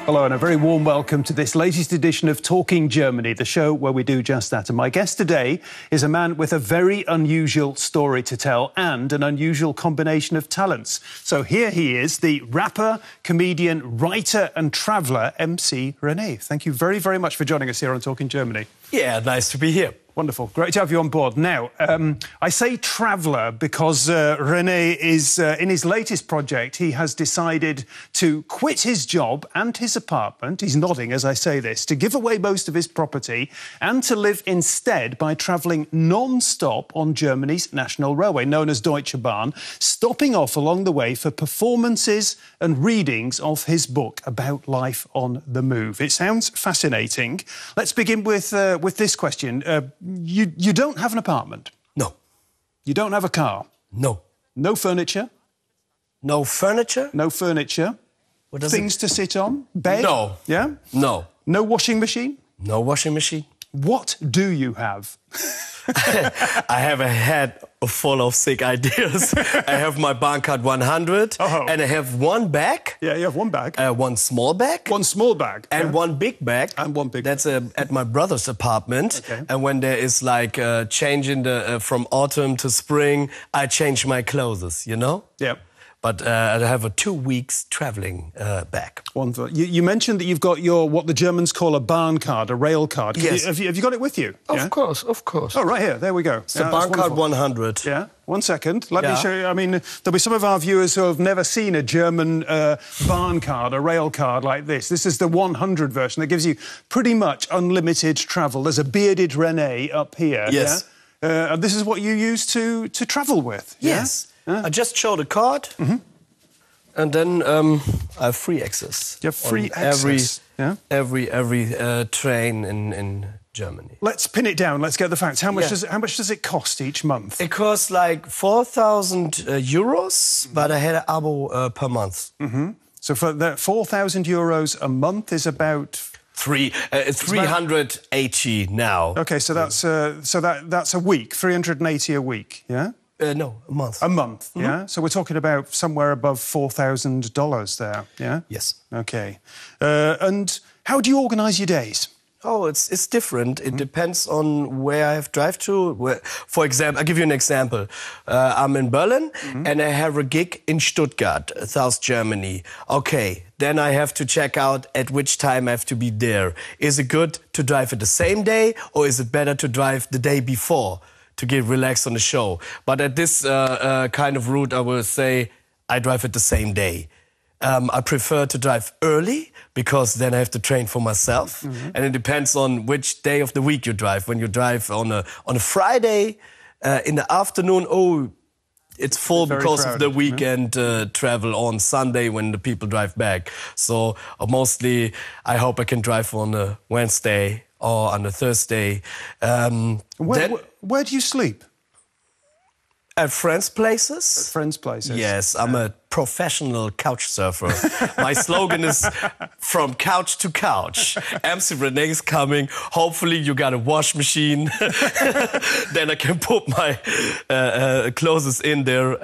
Hello and a very warm welcome to this latest edition of Talking Germany, the show where we do just that. And my guest today is a man with a very unusual story to tell and an unusual combination of talents. So here he is, the rapper, comedian, writer and traveller, MC René. Thank you very, very much for joining us here on Talking Germany. Yeah, nice to be here. Wonderful. Great to have you on board. Now, I say traveller because René is, in his latest project, he has decided to quit his job and his apartment, he's nodding as I say this, to give away most of his property and to live instead by travelling non-stop on Germany's national railway, known as Deutsche Bahn, stopping off along the way for performances and readings of his book about life on the move. It sounds fascinating. Let's begin with this question. You don't have an apartment? No. You don't have a car? No. No furniture? No furniture? No furniture? What does Things to sit on? Bed? No. Yeah? No. No washing machine? No washing machine. What do you have? I have a head full of sick ideas. I have my Bahncard 100 and I have one bag. Yeah, you have one bag. One small bag. One small bag. And one big bag. And one big That's at my brother's apartment. Okay. And when there is like a change in the from autumn to spring, I change my clothes, you know? Yeah. But I have a 2 weeks traveling bag. Wonderful. You mentioned that you've got your, what the Germans call a Bahncard, a rail card. Yes. Have you got it with you? Of course, of course. Oh, right here. There we go. It's the Bahncard 100. Yeah. 1 second. Let me show you. I mean, there'll be some of our viewers who have never seen a German Bahncard, a rail card like this. This is the 100 version that gives you pretty much unlimited travel. There's a bearded René up here. Yes. Yeah? And this is what you use to travel with. Yes. Yeah? I just show the card, and then I have free access. You have free access. Every train in Germany. Let's pin it down. Let's get the facts. How much does it cost each month? It costs like 4,000 euros, but I had an abo per month. So for that 4,000 euros a month is about 380 now. Okay, so that's that's a week, 380 a week, yeah? No, a month. A month, yeah? So we're talking about somewhere above $4,000 there, yeah? Yes. Okay. And how do you organise your days? Oh, it's different. It depends on where I have drive to. For example, I'll give you an example. I'm in Berlin and I have a gig in Stuttgart, South Germany. Okay, then I have to check out at which time I have to be there. Is it good to drive it the same day or is it better to drive the day before to get relaxed on the show? But at this kind of route, I will say I drive it the same day. I prefer to drive early because then I have to train for myself. And it depends on which day of the week you drive. When you drive on a Friday in the afternoon, it's full because of the weekend travel on Sunday when the people drive back. So mostly I hope I can drive on a Wednesday or on a Thursday. Where do you sleep? At friends' places? At friends' places. Yes, I'm a professional couch surfer. My slogan is from couch to couch. MC René is coming. Hopefully you got a wash machine. Then I can put my clothes in there.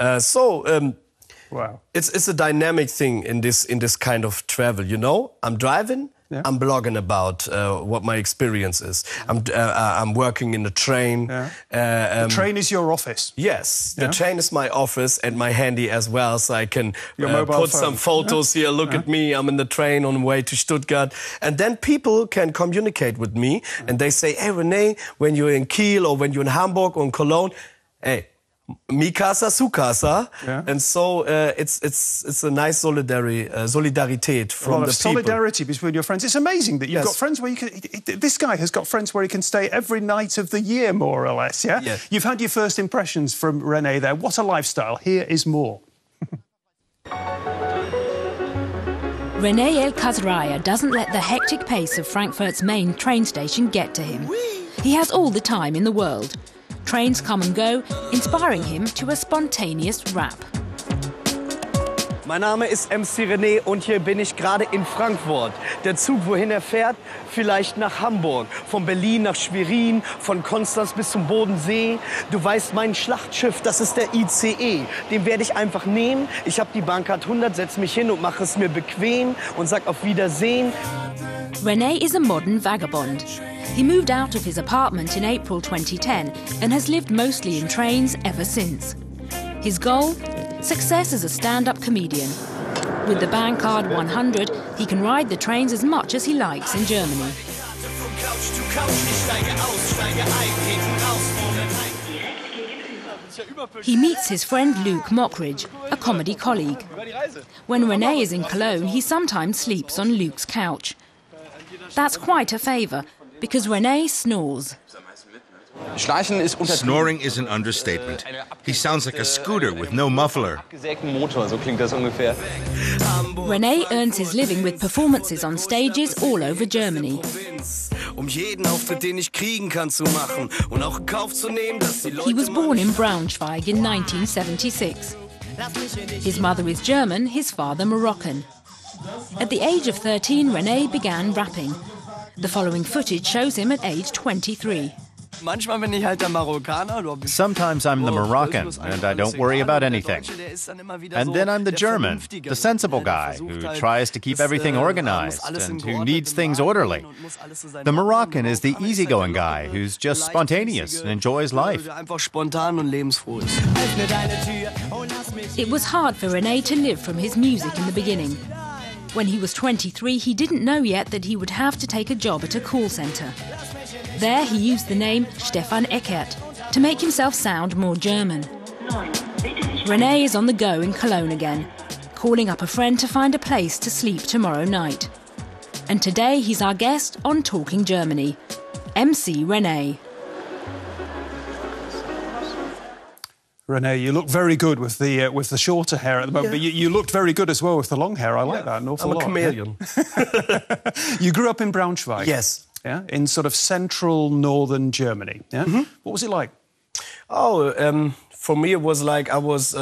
Wow. It's a dynamic thing in this kind of travel, you know? I'm driving. Yeah. I'm blogging about what my experience is. I'm working in the train. The train is your office? Yes, the train is my office and my handy as well, so I can put some photos here. Look at me, I'm in the train on the way to Stuttgart. And then people can communicate with me and they say, hey René, when you're in Kiel or when you're in Hamburg or in Cologne, hey, mi casa, su casa. And so it's a nice solidarity from the people. Solidarity between your friends. It's amazing that you've got friends where you can... This guy has got friends where he can stay every night of the year, more or less, yeah? You've had your first impressions from René there. What a lifestyle. Here is more. René El Khazraya doesn't let the hectic pace of Frankfurt's main train station get to him. He has all the time in the world. Trains come and go, inspiring him to a spontaneous rap. Mein Name ist MC René und hier bin ich gerade in Frankfurt. Der Zug, wohin er fährt? Vielleicht nach Hamburg. Von Berlin nach Schwerin, von Konstanz bis zum Bodensee. Du weißt, mein Schlachtschiff, das ist der ICE. Den werde ich einfach nehmen. Ich habe die Bahncard 100, setz mich hin und mache es mir bequem und sag auf Wiedersehen. René is a modern vagabond. He moved out of his apartment in April 2010 and has lived mostly in trains ever since. His goal? Success as a stand-up comedian. With the Bahncard 100, he can ride the trains as much as he likes in Germany. He meets his friend Luke Mockridge, a comedy colleague. When René is in Cologne, he sometimes sleeps on Luke's couch. That's quite a favour, because René snores. Snoring is an understatement. He sounds like a scooter with no muffler. René earns his living with performances on stages all over Germany. He was born in Braunschweig in 1976. His mother is German, his father Moroccan. At the age of 13, René began rapping. The following footage shows him at age 23. Sometimes I'm the Moroccan, and I don't worry about anything. And then I'm the German, the sensible guy who tries to keep everything organized and who needs things orderly. The Moroccan is the easygoing guy who's just spontaneous and enjoys life. It was hard for René to live from his music in the beginning. When he was 23, he didn't know yet that he would have to take a job at a call centre. There he used the name Stefan Eckert to make himself sound more German. René is on the go in Cologne again, calling up a friend to find a place to sleep tomorrow night. And today he's our guest on Talking Germany, MC René. René, you look very good with the shorter hair at the moment, but you looked very good as well with the long hair. I like that an awful lot. I'm a chameleon. You grew up in Braunschweig? Yes. Yeah, in sort of central northern Germany. Yeah. Mm-hmm. What was it like? Oh, for me it was like I was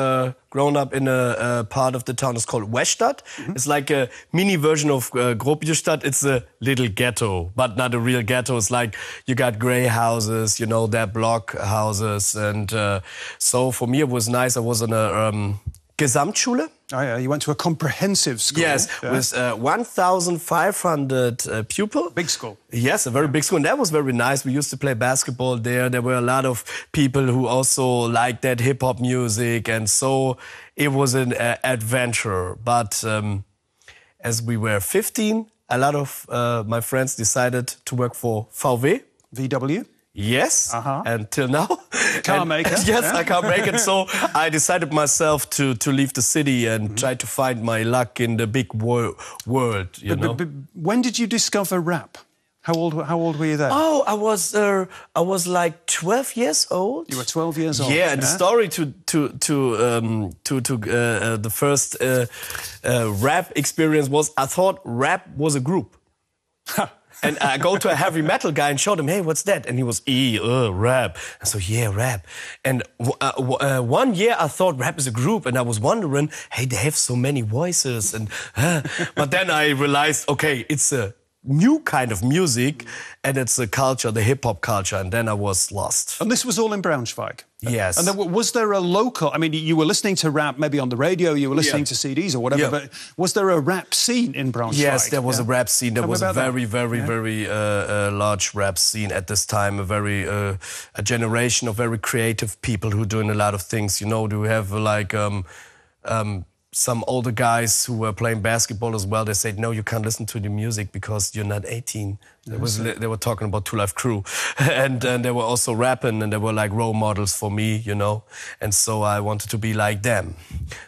grown up in a part of the town. It's called Weststadt. Mm-hmm. It's like a mini version of Gropiusstadt. It's a little ghetto, but not a real ghetto. It's like you got grey houses, you know, they're block houses, and so for me it was nice. I was in a Gesamtschule. Oh yeah, you went to a comprehensive school. Yes, with 1,500 pupils. Big school. Yes, a very big school. And that was very nice. We used to play basketball there. There were a lot of people who also liked that hip-hop music. And so it was an adventure. But as we were 15, a lot of my friends decided to work for VW. VW? Yes, until now. Car maker. Yes, yeah. I can't make it. So I decided myself to leave the city and try to find my luck in the big world, you know. But when did you discover rap? How old were you then? Oh, I was like 12 years old. You were 12 years old. Yeah, and the story to the first rap experience was I thought rap was a group. And I go to a heavy metal guy and showed him, hey, what's that? And he was, rap. And so, yeah, rap. And 1 year I thought rap is a group. And I was wondering, hey, they have so many voices. And but then I realized, okay, it's a new kind of music. And it's a culture, the hip-hop culture. And then I was lost. And this was all in Braunschweig? Yes. And then, was there a local... I mean, you were listening to rap maybe on the radio, you were listening to CDs or whatever, but was there a rap scene in Braunschweig? Yes, there was a rap scene. There was a very large rap scene at this time, a generation of very creative people who are doing a lot of things. You know, do we have like... some older guys who were playing basketball as well, they said, no, you can't listen to the music because you're not 18. They were talking about Two Live Crew. And they were also rapping, and they were like role models for me, you know. And so I wanted to be like them.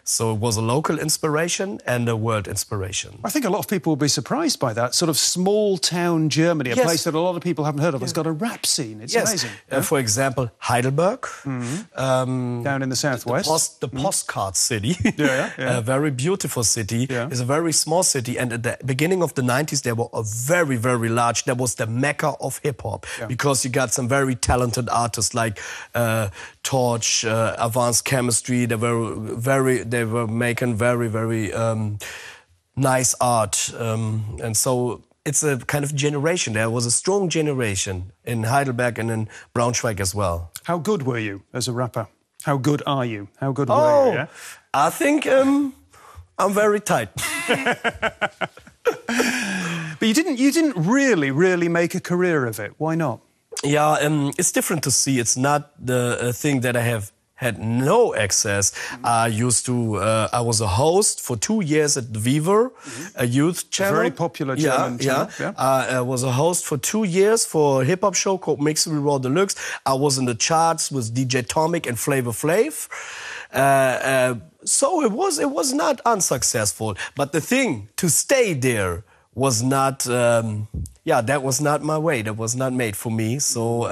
So it was a local inspiration and a world inspiration. I think a lot of people will be surprised by that. Sort of small-town Germany, a place that a lot of people haven't heard of, has got a rap scene. It's amazing. For example, Heidelberg. Down in the southwest. The postcard city. A very beautiful city. Yeah. It's a very small city. And at the beginning of the 90s, there were a very, very large that was the mecca of hip-hop, because you got some very talented artists like Torch, Advanced Chemistry. They were making very nice art, and so it's a kind of generation. There was a strong generation in Heidelberg and in Braunschweig as well. How good were you as a rapper? How good are you? How good were you? Yeah? I think I'm very tight. But you didn't really make a career of it. Why not? Yeah, it's different to see. It's not the thing that I have had no access. I was a host for 2 years at Viver, a youth channel. Very popular German channel. Yeah. I was a host for 2 years for a hip-hop show called Mixery Raw Deluxe. I was in the charts with DJ Tomic and Flavor Flav. So it was not unsuccessful. But the thing, to stay there, was not, that was not my way. That was not made for me. So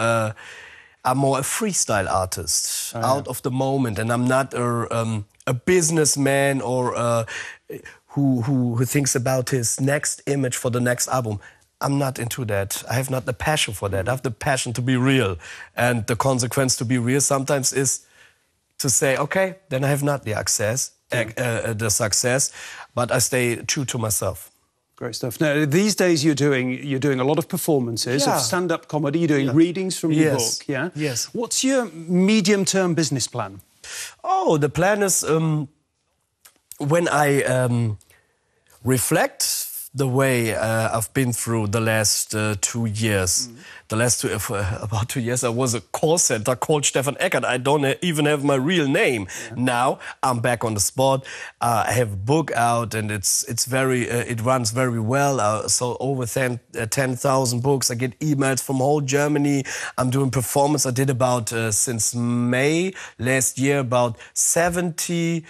I'm more a freestyle artist, out of the moment. And I'm not a businessman or who thinks about his next image for the next album. I'm not into that. I have not the passion for that. I have the passion to be real. And the consequence to be real sometimes is to say, okay, then I have not the success, but I stay true to myself. Great stuff. Now, these days you're doing a lot of performances of stand-up comedy. You're doing readings from your book. Yeah. Yes. What's your medium-term business plan? Oh, the plan is when I reflect the way I've been through the last 2 years. The last about 2 years, I was a call center called Stefan Eckert. I don't even have my real name. Now I'm back on the spot. I have a book out, and it runs very well. So over 10,000 books. I get emails from whole Germany. I'm doing performance. I did about since May last year about 70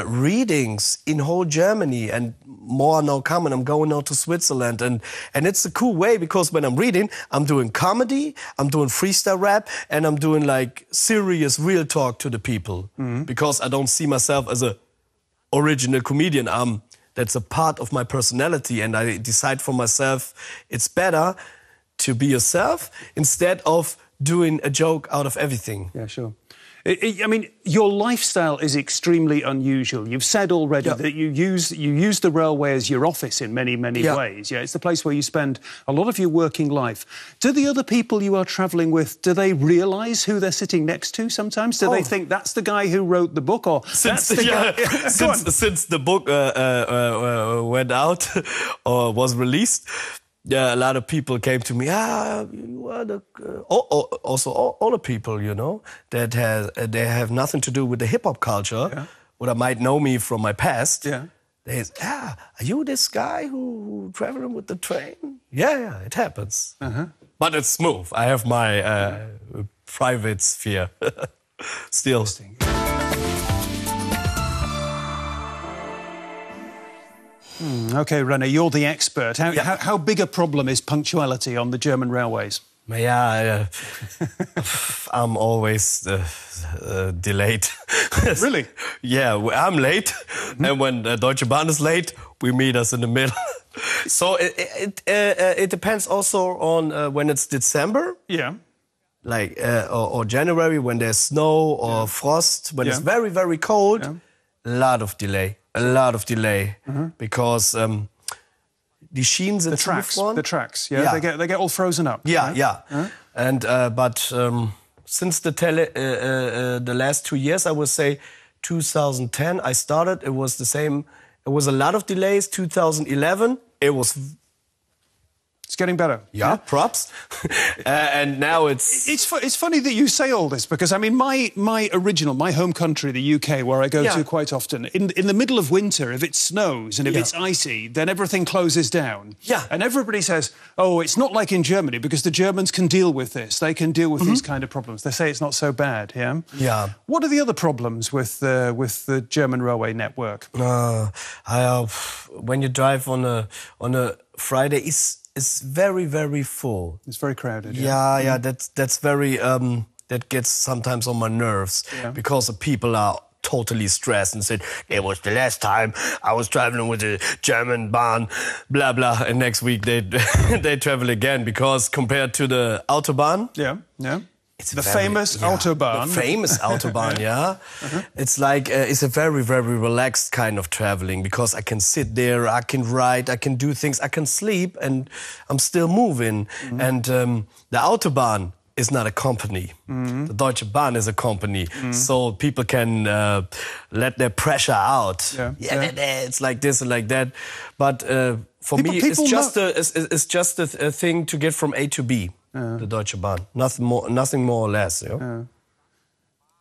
readings in whole Germany, and more are now coming. I'm going now to Switzerland, and it's a cool way, because when I'm reading, I'm doing comedy, I'm doing freestyle rap, and I'm doing like serious real talk to the people, because I don't see myself as a original comedian. That's a part of my personality, and I decide for myself it's better to be yourself instead of doing a joke out of everything. Yeah, sure. I mean, your lifestyle is extremely unusual. You've said already that you use the railway as your office in many ways. Yeah, it's the place where you spend a lot of your working life. Do the other people you are travelling with, do they realise who they're sitting next to sometimes? Do they think that's the guy who wrote the book, or since the book went out or was released? Yeah, a lot of people came to me. You are the also older people, you know, that they have nothing to do with the hip hop culture, or might know me from my past. Yeah, they say, are you this guy who traveling with the train? Yeah, it happens. But it's smooth. I have my private sphere still. OK, René, you're the expert. How big a problem is punctuality on the German railways? Yeah, I'm always delayed. Really? Yeah, I'm late. And when Deutsche Bahn is late, we meet us in the middle. So it depends also on when it's December. Yeah. Like, or January, when there's snow or frost, when it's very, very cold, a lot of delay. Because the Schienen sind the tracks, they get all frozen up. And but since the last 2 years, I would say 2010 I started, it was the same. It was a lot of delays. 2011 it was. It's getting better. Yeah, props. And now It's funny that you say all this, because, I mean, my home country, the UK, where I go to quite often, in the middle of winter, if it snows and if it's icy, then everything closes down. Yeah. And everybody says, oh, it's not like in Germany, because the Germans can deal with this. They can deal with these kind of problems. They say it's not so bad, yeah? Yeah. What are the other problems with the German railway network? When you drive on a Friday, it's very, very full. It's very crowded. Yeah, that's very. That gets sometimes on my nerves because the people are totally stressed and said, it was the last time I was traveling with a German Bahn, blah, blah. And next week they travel again, because compared to the Autobahn... Yeah. It's the famous Autobahn. The famous Autobahn, yeah. It's like, it's a very, very relaxed kind of traveling, because I can sit there, I can ride, I can do things, I can sleep, and I'm still moving. And the Autobahn is not a company. The Deutsche Bahn is a company. So people can let their pressure out. It's like this and like that. But for me, it's just a thing to get from A to B. The Deutsche Bahn, nothing more or less.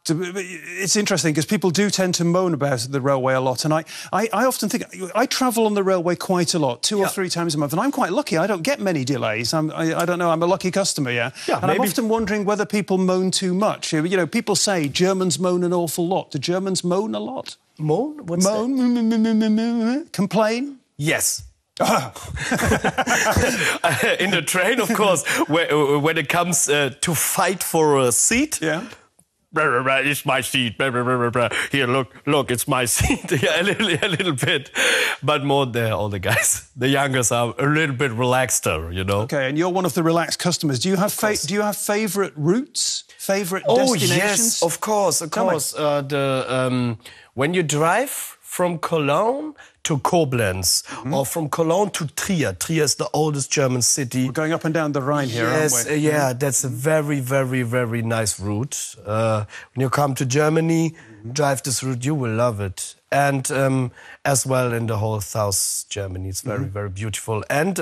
It's interesting because people do tend to moan about the railway a lot, and I often think I travel on the railway quite a lot, 2 or 3 times a month, and I'm quite lucky. I don't get many delays. I don't know. I'm a lucky customer. And I'm often wondering whether people moan too much. You know, people say Germans moan an awful lot. Do Germans moan a lot? Moan? What's that? Complain? Yes. In the train, of course, when it comes to fight for a seat. It's my seat. Here, look, it's my seat. A little bit, but more there. All the guys, the youngers are a little bit relaxeder, you know. Okay, and you're one of the relaxed customers. Do you have favourite routes, favourite destinations? Oh yes, of course. When you drive from Cologne to Koblenz, or from Cologne to Trier. Trier is the oldest German city. We're going up and down the Rhine here, aren't we? Yeah, that's a very, very, very nice route. When you come to Germany, drive this route, you will love it. And as well in the whole South Germany, it's very, very beautiful. And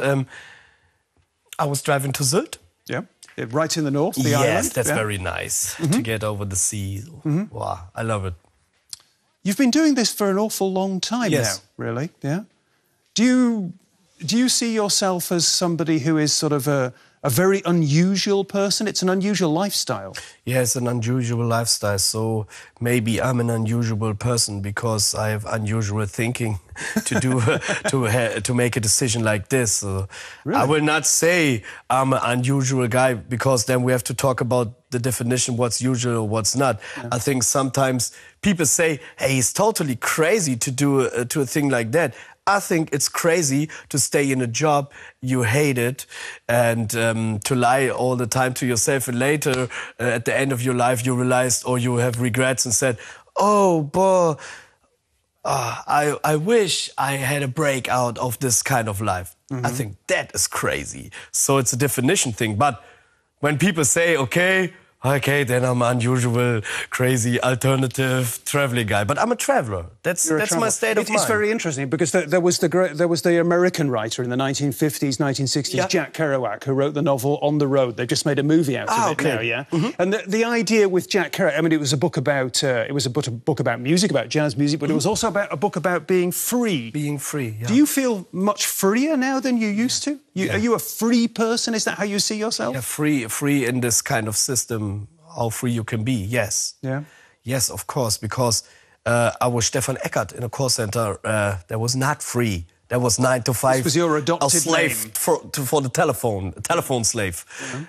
I was driving to Sylt. Yeah, right in the north, the island. Yes, that's very nice to get over the sea. Wow, I love it. You've been doing this for an awful long time now, really, yeah? Do you see yourself as somebody who is sort of a very unusual person? It's an unusual lifestyle. Yeah, it's an unusual lifestyle, so maybe I'm an unusual person because I have unusual thinking to do to make a decision like this. Really? I will not say I'm an unusual guy, because then we have to talk about the definition, what's usual or what's not. I think sometimes people say, hey, he's totally crazy to do a thing like that. I think it's crazy to stay in a job you hate it and to lie all the time to yourself, and later at the end of your life you realized, or you have regrets and said, oh, boy, I wish I had a break out of this kind of life. I think that is crazy. So it's a definition thing. But when people say, okay, then I'm an unusual, crazy, alternative traveling guy. But I'm a traveler. That's my state of mind. It's very interesting because there was the American writer in the 1950s, 1960s, Jack Kerouac, who wrote the novel On the Road. They've just made a movie out of it now, yeah. And the idea with Jack Kerouac, I mean, it was a book about music, about jazz music, but it was also a book about being free. Being free. Yeah. Do you feel much freer now than you used to? Are you a free person? Is that how you see yourself? Yeah, free in this kind of system. How free you can be, yes. Yeah. Yes, of course, because I was Stefan Eckert in a call center. That was not free. That was 9 to 5. This was your adopted slave name. For the telephone slave.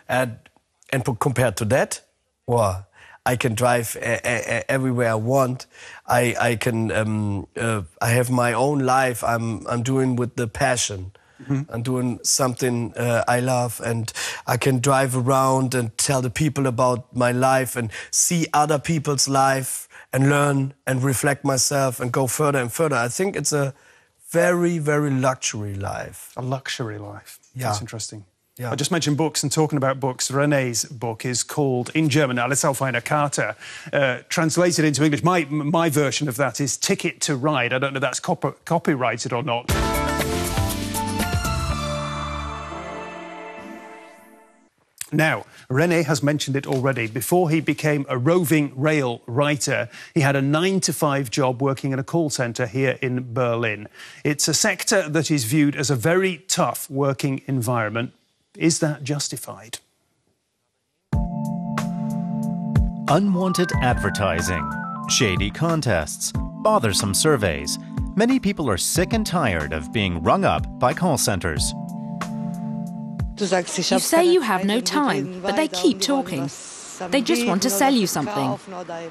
And compared to that, well, I can drive everywhere I want. I can. I have my own life. I'm doing with the passion. I'm doing something I love, and I can drive around and tell the people about my life and see other people's life and learn and reflect myself and go further and further. I think it's a very, very luxury life. A luxury life. Yeah. That's interesting. Yeah. I just mentioned books, and talking about books, René's book is called, in German, Alles auf einer Karte, translated into English. My version of that is Ticket to Ride. I don't know if that's copyrighted or not. Now, René has mentioned it already. Before he became a roving rail writer, he had a 9-to-5 job working in a call centre here in Berlin. It's a sector that is viewed as a very tough working environment. Is that justified? Unwanted advertising, shady contests, bothersome surveys. Many people are sick and tired of being rung up by call centres. You say you have no time, but they keep talking. They just want to sell you something.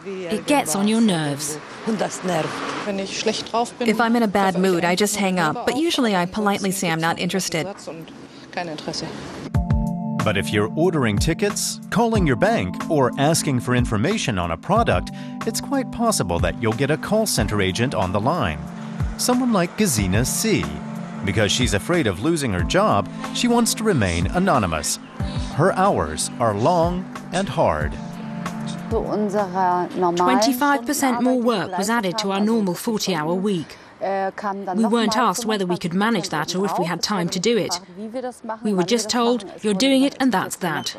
It gets on your nerves. If I'm in a bad mood, I just hang up, but usually I politely say I'm not interested. But if you're ordering tickets, calling your bank, or asking for information on a product, it's quite possible that you'll get a call center agent on the line. Someone like Gesine C. Because she's afraid of losing her job, she wants to remain anonymous. Her hours are long and hard. 25% more work was added to our normal 40-hour week. We weren't asked whether we could manage that or if we had time to do it. We were just told, you're doing it and that's that.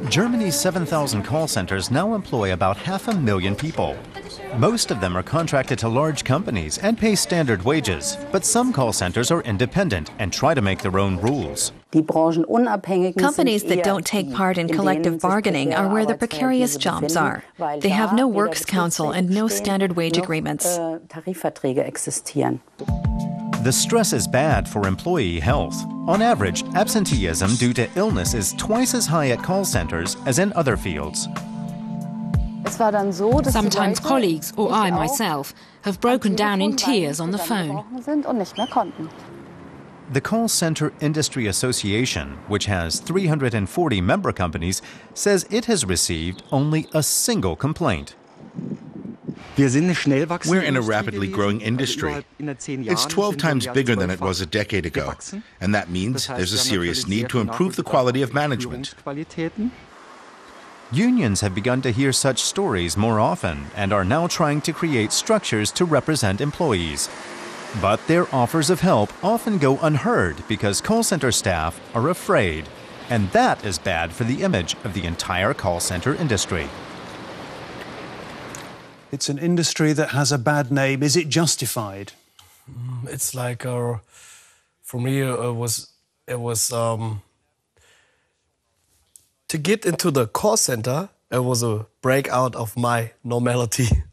Germany's 7,000 call centers now employ about 500,000 people. Most of them are contracted to large companies and pay standard wages, but some call centers are independent and try to make their own rules. Companies that don't take part in collective bargaining are where the precarious jobs are. They have no works council and no standard wage agreements. The stress is bad for employee health. On average, absenteeism due to illness is twice as high at call centers as in other fields. Sometimes colleagues, or I myself, have broken down in tears on the phone. The Call Center Industry Association, which has 340 member companies, says it has received only a single complaint. We're in a rapidly growing industry. It's 12 times bigger than it was a decade ago, and that means there's a serious need to improve the quality of management. Unions have begun to hear such stories more often and are now trying to create structures to represent employees. But their offers of help often go unheard because call center staff are afraid, and that is bad for the image of the entire call center industry. It's an industry that has a bad name. Is it justified? It's like, for me, it was to get into the call center, it was a breakout of my normality.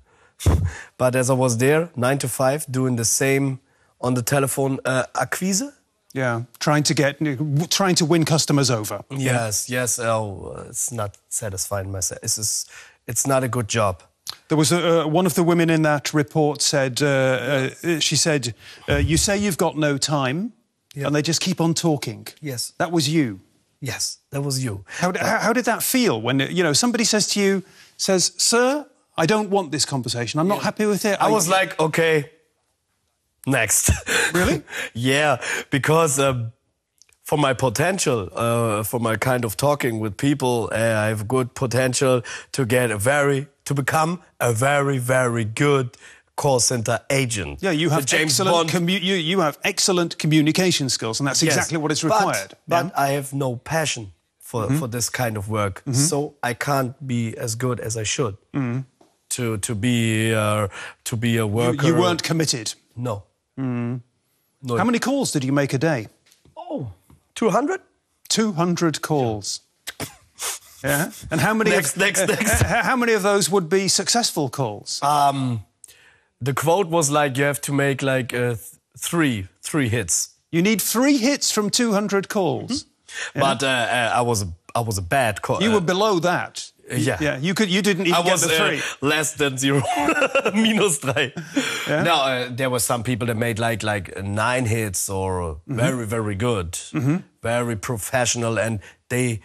But as I was there, 9 to 5, doing the same on the telephone acquise. Yeah, trying to win customers over. Yes. It's not satisfying myself. It's not a good job. There was one of the women in that report said, she said, you say you've got no time, and they just keep on talking. Yes. That was you. Yes, that was you. How did that feel when, somebody says to you, sir, I don't want this conversation. I'm not happy with it. I was like, okay, next. Really? Yeah, because for my potential, for my kind of talking with people, I have good potential to become a very, very good call center agent. Yeah, you have you have excellent communication skills, and that's exactly what is required. But I have no passion for this kind of work, so I can't be as good as I should to be a worker. You weren't committed. No. No. How many calls did you make a day? 200. 200 calls. Yeah. And how many? Next. How many of those would be successful calls? The quote was like you have to make like three hits. You need 3 hits from 200 calls. But I was a bad call. You were below that. Yeah. You didn't even get the 3. Less than 0. Minus 3. Yeah? No, there were some people that made like 9 hits or very, very good, very professional, and they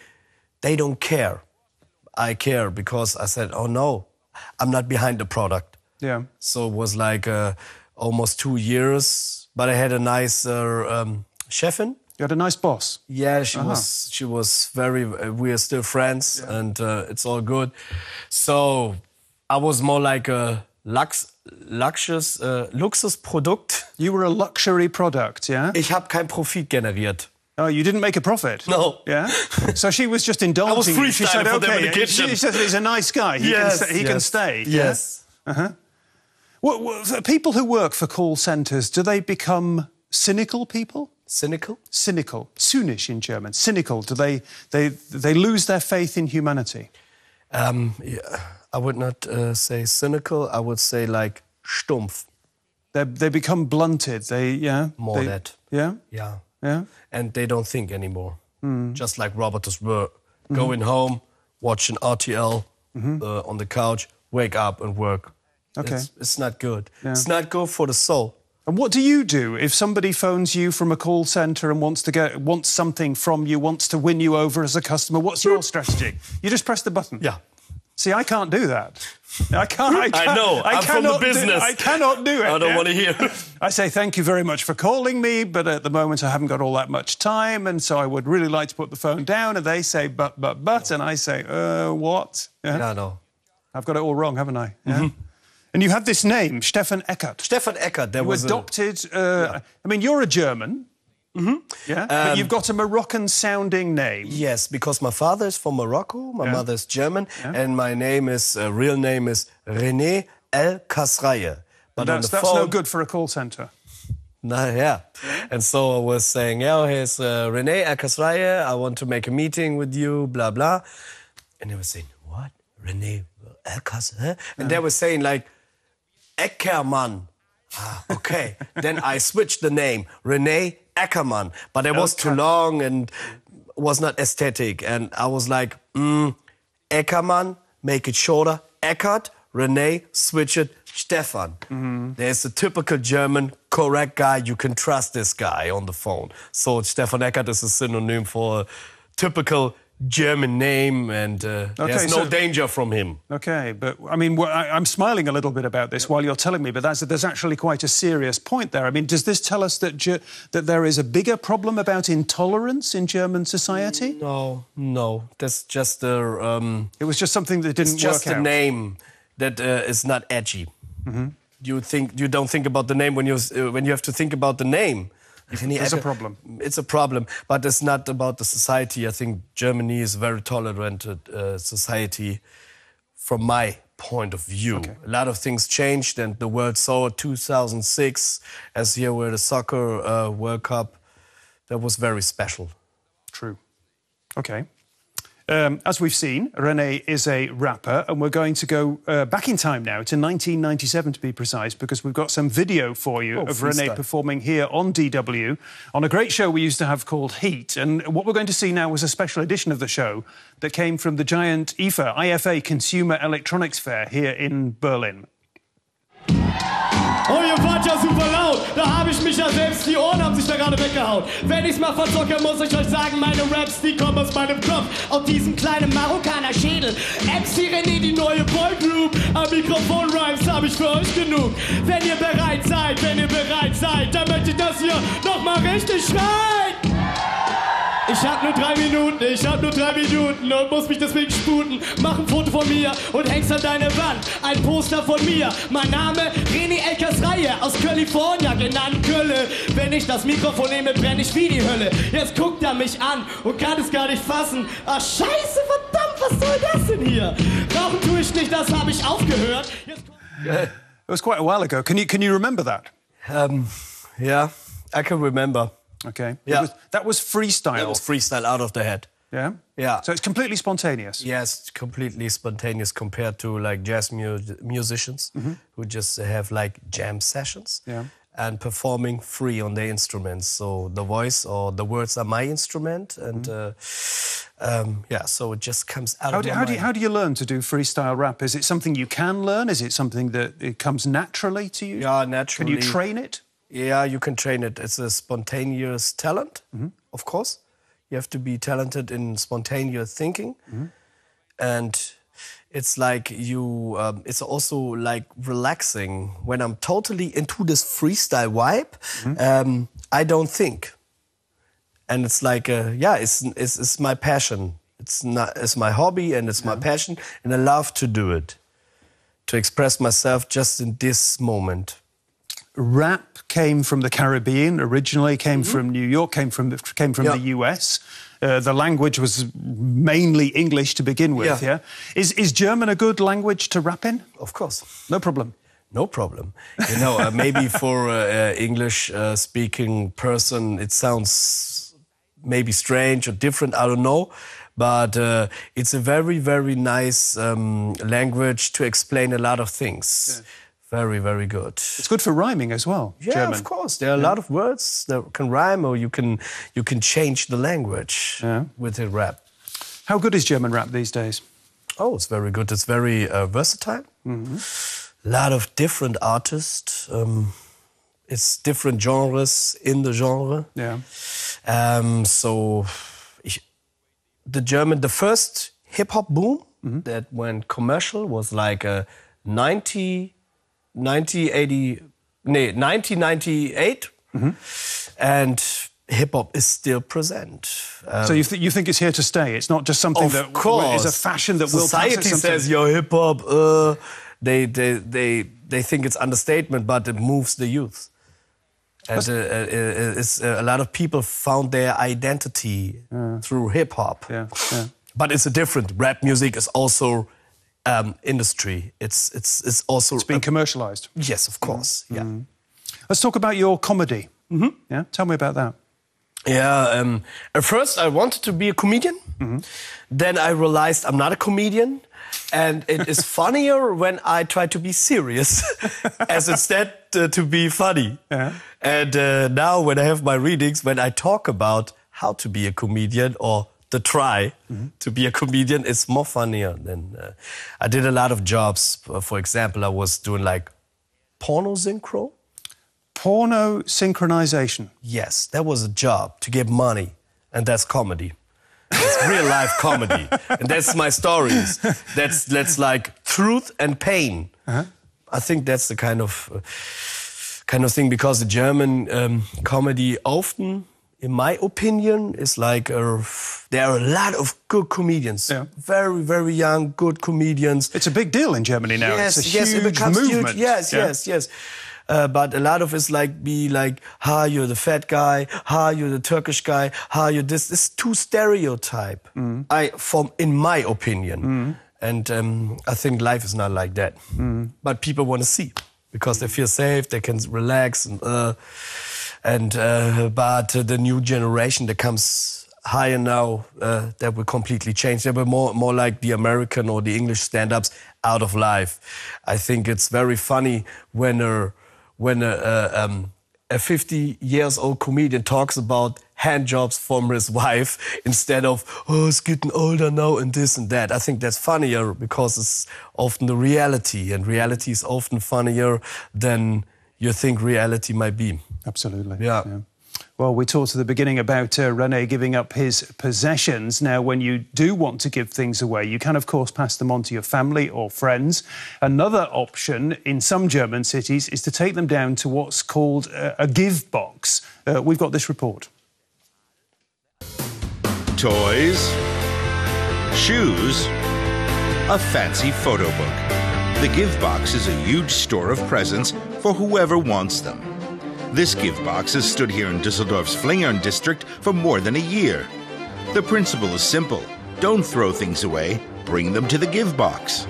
don't care. I care because I said, oh no, I'm not behind the product. Yeah. So it was like almost 2 years, but I had a nice chefin. You had a nice boss. Yeah, she was very. We are still friends, and it's all good. So I was more like a Luxusprodukt. You were a luxury product, yeah. Ich habe kein Profit generiert. Oh, you didn't make a profit? No. Yeah? So she was just indulging. I was freestyling she said, for them in the okay. kitchen. She said he's a nice guy. He can stay. Yes. Yeah? People who work for call centres, do they become cynical people? Cynical? Cynical. Zynisch in German. Cynical. Do they lose their faith in humanity? I would not say cynical. I would say like stumpf. They become blunted. More that. Yeah? Yeah. And they don't think anymore. Just like Robertus were going home, watch an RTL on the couch, wake up and work. Okay. It's not good. Yeah. It's not good for the soul. And what do you do if somebody phones you from a call centre and wants something from you, wants to win you over as a customer? What's your strategy? You just press the button? Yeah. See, I can't do that. I can't. I know. I'm from the business. I cannot do it. I don't want to hear. I say thank you very much for calling me, but at the moment I haven't got all that much time, and so I would really like to put the phone down. And they say but, and I say what? Yeah, no. I've got it all wrong, haven't I? Yeah. And you have this name, Stefan Eckert. Stefan Eckert. You was adopted. I mean, you're a German. Yeah, but you've got a Moroccan-sounding name. Yes, because my father is from Morocco, my mother is German, and my real name is René El Kasraye. But that's no good for a call centre. No, yeah. And so I was saying, here's René El Kasraye, I want to make a meeting with you, blah, blah. And they were saying, what? René El Kasraye? And they were saying, like, Eckermann. Ah, okay. Then I switched the name, René Eckermann, but it was too long and was not aesthetic. And I was like, Eckermann, make it shorter. Eckert, René, switch it, Stefan. There's a typical German, correct guy. You can trust this guy on the phone. So Stefan Eckert is a synonym for a typical German name, and there's no danger from him. Okay, but I mean, I'm smiling a little bit about this while you're telling me, but there's actually quite a serious point there. I mean, does this tell us that there is a bigger problem about intolerance in German society? No. That's just it was just something that didn't work out. It's just a name that is not edgy. You don't think about the name when you have to think about the name. It's a problem. It's a problem, but it's not about the society. I think Germany is a very tolerant society from my point of view. Okay. A lot of things changed, and the world saw 2006 as here were the soccer World Cup. That was very special. True. Okay. As we've seen, René is a rapper, and we're going to go back in time now to 1997 to be precise, because we've got some video for you of René performing here on DW on a great show we used to have called Heat. And what we're going to see now was a special edition of the show that came from the giant IFA Consumer Electronics Fair here in Berlin. Oh, ihr wart ja super laut, da habe ich mich ja selbst, die Ohren haben sich da gerade weggehauen. Wenn ich's mal verzocke, muss ich euch sagen, meine Raps, die kommen aus meinem Kopf, aus diesem kleinen Marokkaner-Schädel. MC René, die neue Boygroup, am Mikrofon-Rhymes habe ich für euch genug. Wenn ihr bereit seid, dann möchte ich das hier nochmal richtig schreien. Ich hab nur 3 Minuten und muss mich deswegen sputen. Mach ein Foto von mir und häng's an deine Wand. Ein Poster von mir, mein Name René El Kasraye, aus California, genannt Kölle. Wenn ich das Mikrofon nehme, brenne ich wie die Hölle. Jetzt guckt er mich an und kann es gar nicht fassen. Ach scheiße, verdammt, was soll das denn hier? Rauchen tue ich nicht, das habe ich aufgehört. It was quite a while ago. Can you remember that? Yeah, I can remember. Okay. Yeah. That was freestyle. It was freestyle out of the head. Yeah? Yeah. So it's completely spontaneous? Yes, completely spontaneous compared to like jazz musicians who just have like jam sessions and performing free on their instruments. So the voice or the words are my instrument, and so it just comes out of my mind. How do you learn to do freestyle rap? Is it something you can learn? Is it something that it comes naturally to you? Yeah, naturally. Can you train it? Yeah, you can train it. It's a spontaneous talent, of course. You have to be talented in spontaneous thinking. And it's like it's also like relaxing. When I'm totally into this freestyle vibe, I don't think. And it's like, it's my passion. It's my hobby and it's my passion. And I love to do it, to express myself just in this moment. Rap came from the Caribbean originally, came from New York, came from the US. The language was mainly English to begin with, yeah? Is German a good language to rap in? Of course. No problem. No problem. You know, maybe for an English-speaking person, it sounds maybe strange or different, I don't know. But it's a very, very nice language to explain a lot of things. Yeah. Very, very good. It's good for rhyming as well, yeah, German. Of course. There are a lot of words that can rhyme, or you can change the language with a rap. How good is German rap these days? Oh, it's very good. It's very versatile. A lot of different artists. It's different genres in the genre. Yeah. The first hip-hop boom that went commercial was like 1998. And hip-hop is still present. So you think it's here to stay? It's not just something that is a fashion that will pass. Society says, yo, hip-hop, they think it's understatement, but it moves the youth. And a lot of people found their identity through hip-hop. Yeah. But it's a different. Rap music is also industry. It's also... It's been commercialized. Yes, of course. Yeah. Let's talk about your comedy. Yeah, tell me about that. Yeah, at first I wanted to be a comedian. Then I realized I'm not a comedian. And it is funnier when I try to be serious as instead to be funny. Yeah. And now when I have my readings, when I talk about how to be a comedian or to try to be a comedian, it's more funnier than... I did a lot of jobs. For example, I was doing like porno synchro. Porno synchronization? Yes, that was a job to get money. And that's comedy. It's real life comedy. And that's my stories. That's like truth and pain. I think that's the kind of thing, because the German comedy often, in my opinion, is like there are a lot of good comedians. Yeah. Very, very young, good comedians. It's a big deal in Germany now. Yes, it's a it becomes movement. Huge. Yes. But a lot of it's like, you're the fat guy, you're the Turkish guy, you're this. It's too stereotype, in my opinion. And I think life is not like that. But people want to see, because they feel safe, they can relax. But the new generation that comes higher now, that will completely change. They were more like the American or the English stand-ups out of life. I think it's very funny when a 50-year-old comedian talks about hand jobs from his wife instead of, it's getting older now and this and that. I think that's funnier because it's often the reality, and reality is often funnier than you think reality might be. Absolutely. Yeah. Well, we talked at the beginning about René giving up his possessions. Now, when you do want to give things away, you can, of course, pass them on to your family or friends. Another option in some German cities is to take them down to what's called a give box. We've got this report. Toys, shoes, a fancy photo book. The Give Box is a huge store of presents for whoever wants them. This Give Box has stood here in Düsseldorf's Flingern district for more than a year. The principle is simple. Don't throw things away, bring them to the Give Box.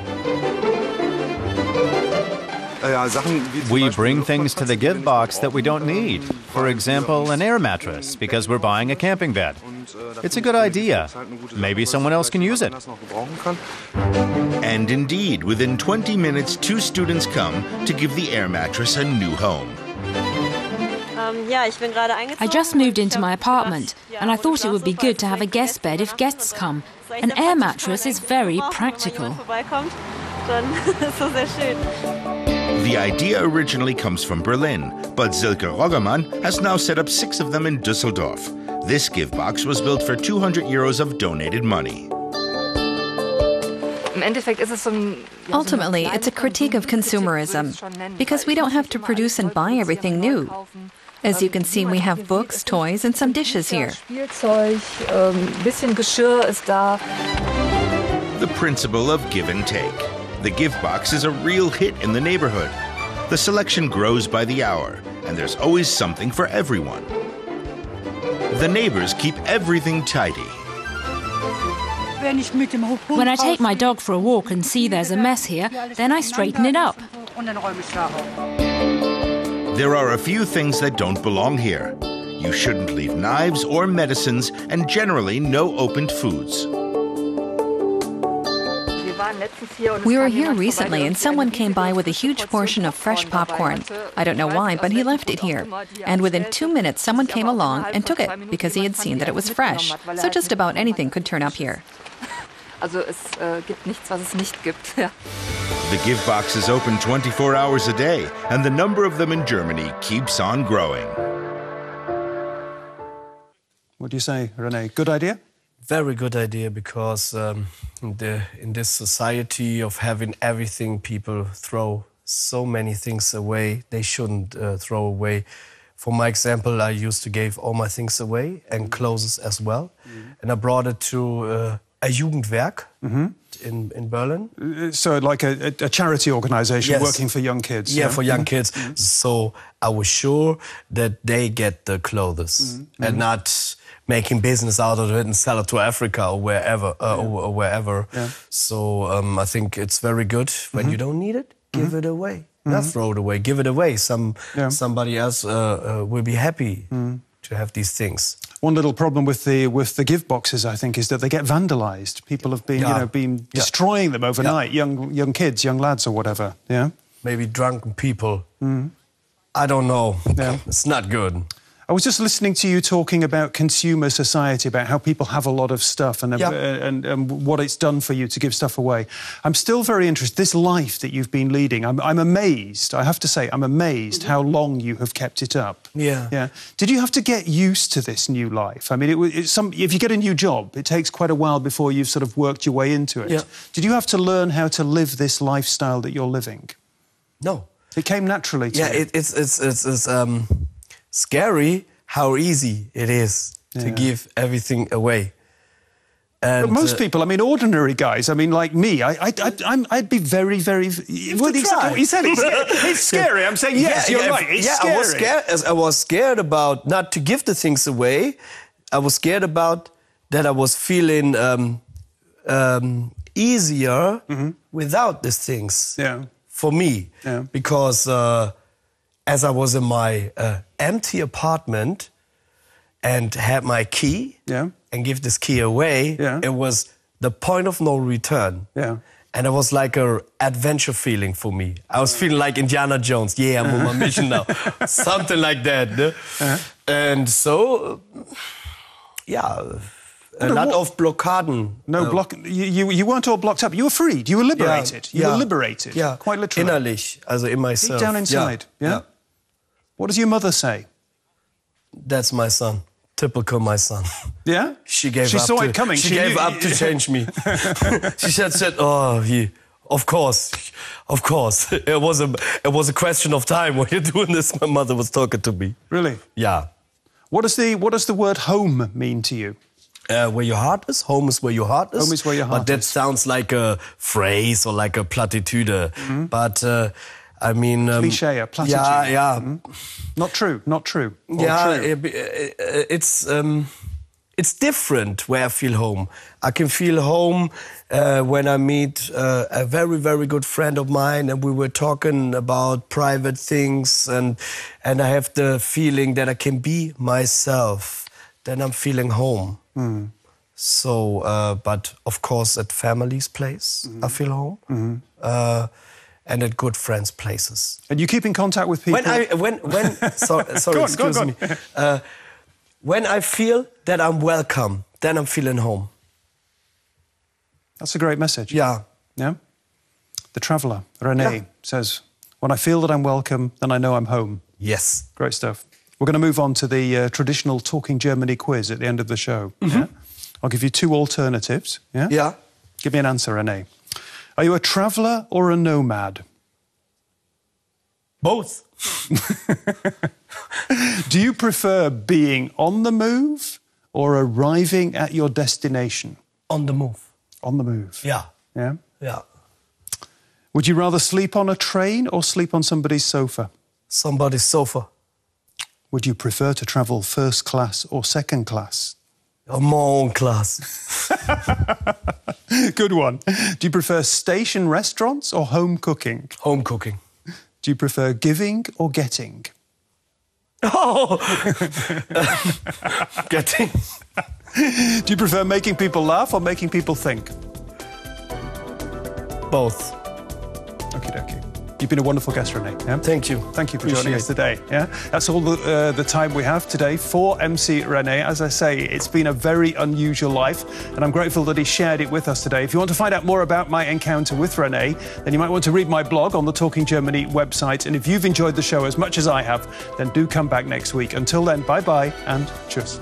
We bring things to the Give Box that we don't need. For example, an air mattress, because we're buying a camping bed. It's a good idea. Maybe someone else can use it. And indeed, within 20 minutes, 2 students come to give the air mattress a new home. I just moved into my apartment, and I thought it would be good to have a guest bed if guests come. An air mattress is very practical. The idea originally comes from Berlin, but Silke Roggermann has now set up 6 of them in Düsseldorf. This Give Box was built for €200 of donated money. Ultimately, it's a critique of consumerism, because we don't have to produce and buy everything new. As you can see, we have books, toys, and some dishes here. The principle of give and take. The Give Box is a real hit in the neighborhood. The selection grows by the hour, and there's always something for everyone. The neighbors keep everything tidy. When I take my dog for a walk and see there's a mess here, then I straighten it up. There are a few things that don't belong here. You shouldn't leave knives or medicines, and generally no opened foods. We were here recently and someone came by with a huge portion of fresh popcorn. I don't know why, but he left it here. And within 2 minutes, someone came along and took it because he had seen that it was fresh. So just about anything could turn up here. The Give Box is open 24 hours a day, and the number of them in Germany keeps on growing. What do you say, René? Good idea? Very good idea, because in this society of having everything, people throw so many things away they shouldn't throw away. For my example, I used to give all my things away and clothes as well. And I brought it to a Jugendwerk in Berlin. So like a charity organisation, yes, working for young kids. Yeah, for young kids. So I was sure that they get the clothes and not making business out of it and sell it to Africa or wherever. Or wherever. Yeah. So I think it's very good. When you don't need it, give it away. Not throw it away, give it away. Somebody else will be happy to have these things. One little problem with the Give Boxes, I think, is that they get vandalised. People have been destroying them overnight. Young kids, young lads, or whatever. Yeah. Maybe drunken people. I don't know. Yeah. It's not good. I was just listening to you talking about consumer society, about how people have a lot of stuff and what it's done for you to give stuff away. I'm still very interested. This life that you've been leading, I'm amazed. I have to say, I'm amazed how long you have kept it up. Yeah. Did you have to get used to this new life? I mean, if you get a new job, it takes quite a while before you've sort of worked your way into it. Yeah. Did you have to learn how to live this lifestyle that you're living? No. It came naturally to you? Yeah, it's scary how easy it is to give everything away. And, but most people, I mean, ordinary guys, I mean, like me, I'd be very, very... What he said, it's scary. I'm saying, yes, you're right, it's scary. I was scared about not to give the things away. I was scared about that I was feeling easier without these things for me. Yeah. Because as I was in my empty apartment and had my key and give this key away, it was the point of no return. Yeah. And it was like an adventure feeling for me. I was feeling like Indiana Jones. Yeah, I'm on my mission now. Something like that. And so, a lot of blockaden. You weren't all blocked up. You were freed. You were liberated. You were liberated. Yeah. Quite literally. Innerlich, also in myself. Deep down inside. Yeah. What does your mother say? That's my son. Typical my son. Yeah? She gave up. Saw it coming. She gave up to change me. She said, of course. It was a question of time when you're doing this. My mother was talking to me. Really? Yeah. What does the word home mean to you? Where your heart is. Home is where your heart is. Home is where your heart is. But that sounds like a phrase or like a platitude. But I mean... Cliché, a platitude. Yeah. Not true. True. It's different where I feel home. I can feel home when I meet a very, very good friend of mine and we were talking about private things and I have the feeling that I can be myself. Then I'm feeling home. So, but of course at family's place I feel home. And at good friends' places. And you keep in contact with people? Sorry, excuse me. When I feel that I'm welcome, then I'm feeling home. That's a great message. Yeah. Yeah? The traveller, René, says, when I feel that I'm welcome, then I know I'm home. Yes. Great stuff. We're going to move on to the traditional Talking Germany quiz at the end of the show. Yeah? I'll give you two alternatives. Yeah? Yeah. Give me an answer, René. Are you a traveller or a nomad? Both. Do you prefer being on the move or arriving at your destination? On the move. On the move? Yeah. Yeah? Yeah. Would you rather sleep on a train or sleep on somebody's sofa? Somebody's sofa. Would you prefer to travel first class or second class? My own class. Good one. Do you prefer station restaurants or home cooking? Home cooking. Do you prefer giving or getting? Oh! Getting. Do you prefer making people laugh or making people think? both. Okie dokie. You've been a wonderful guest, René. Yeah? Thank you. Thank you for joining us today. Yeah, that's all the time we have today for MC René. As I say, it's been a very unusual life, and I'm grateful that he shared it with us today. If you want to find out more about my encounter with René, then you might want to read my blog on the Talking Germany website. And if you've enjoyed the show as much as I have, then do come back next week. Until then, bye-bye and tschüss.